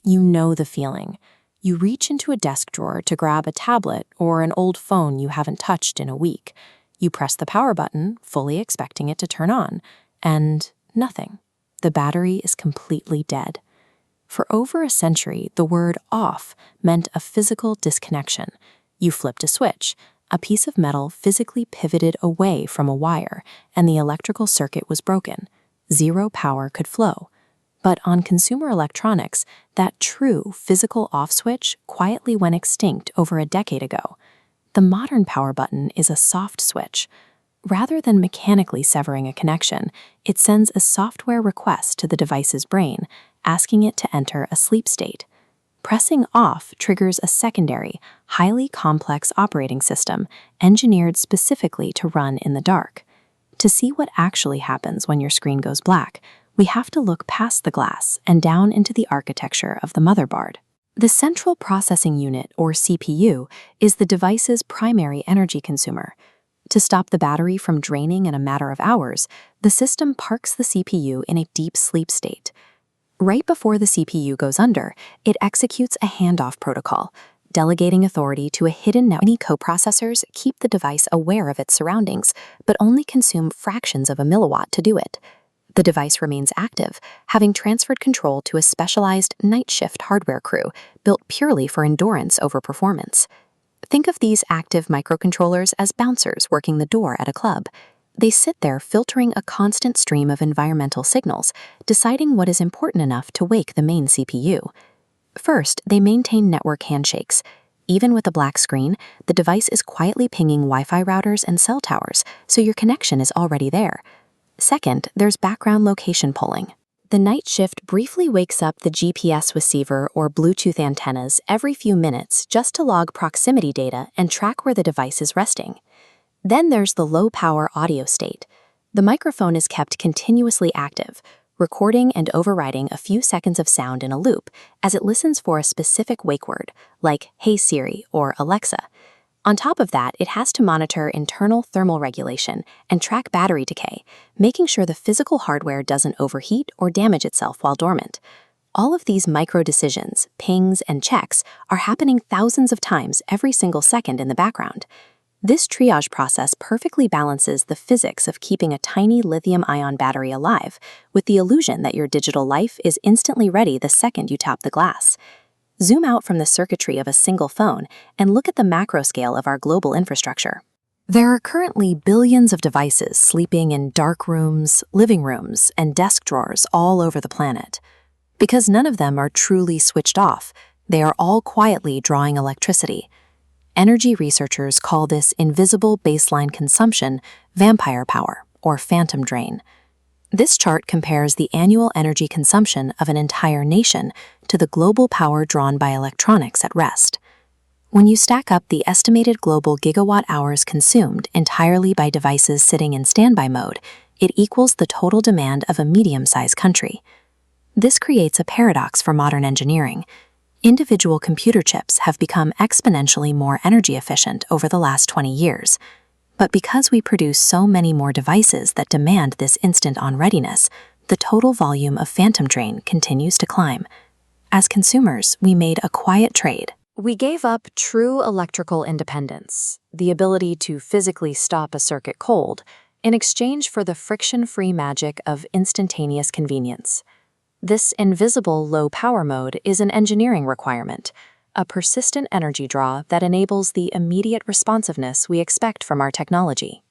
You know the feeling. You reach into a desk drawer to grab a tablet or an old phone you haven't touched in a week. You press the power button, fully expecting it to turn on, and nothing. The battery is completely dead. For over a century, the word off meant a physical disconnection. You flipped a switch. A piece of metal physically pivoted away from a wire, and the electrical circuit was broken. Zero power could flow. But on consumer electronics, that true physical off switch quietly went extinct over a decade ago. The modern power button is a soft switch. Rather than mechanically severing a connection, it sends a software request to the device's brain, asking it to enter a sleep state. Pressing off triggers a secondary, highly complex operating system engineered specifically to run in the dark. To see what actually happens when your screen goes black, we have to look past the glass and down into the architecture of the motherboard. The Central Processing Unit, or CPU, is the device's primary energy consumer. To stop the battery from draining in a matter of hours, the system parks the CPU in a deep sleep state. Right before the CPU goes under, it executes a handoff protocol, delegating authority to a hidden network. Many coprocessors keep the device aware of its surroundings, but only consume fractions of a milliwatt to do it. The device remains active, having transferred control to a specialized night shift hardware crew built purely for endurance over performance. Think of these active microcontrollers as bouncers working the door at a club. They sit there filtering a constant stream of environmental signals, deciding what is important enough to wake the main CPU. First, they maintain network handshakes. Even with a black screen, the device is quietly pinging Wi-Fi routers and cell towers, so your connection is already there. Second, there's background location polling. The night shift briefly wakes up the GPS receiver or Bluetooth antennas every few minutes just to log proximity data and track where the device is resting. Then there's the low-power audio state. The microphone is kept continuously active, recording and overriding a few seconds of sound in a loop as it listens for a specific wake word, like "Hey Siri" or "Alexa." On top of that, it has to monitor internal thermal regulation and track battery decay, making sure the physical hardware doesn't overheat or damage itself while dormant. All of these micro-decisions, pings, and checks are happening thousands of times every single second in the background. This triage process perfectly balances the physics of keeping a tiny lithium-ion battery alive with the illusion that your digital life is instantly ready the second you tap the glass. Zoom out from the circuitry of a single phone and look at the macro scale of our global infrastructure. There are currently billions of devices sleeping in dark rooms, living rooms, and desk drawers all over the planet. Because none of them are truly switched off, they are all quietly drawing electricity. Energy researchers call this invisible baseline consumption vampire power, or phantom drain. This chart compares the annual energy consumption of an entire nation to the global power drawn by electronics at rest. When you stack up the estimated global gigawatt hours consumed entirely by devices sitting in standby mode, it equals the total demand of a medium-sized country. This creates a paradox for modern engineering. Individual computer chips have become exponentially more energy efficient over the last 20 years. But because we produce so many more devices that demand this instant-on readiness, the total volume of phantom drain continues to climb. As consumers, we made a quiet trade. We gave up true electrical independence, the ability to physically stop a circuit cold, in exchange for the friction-free magic of instantaneous convenience. This invisible low-power mode is an engineering requirement, a persistent energy draw that enables the immediate responsiveness we expect from our technology.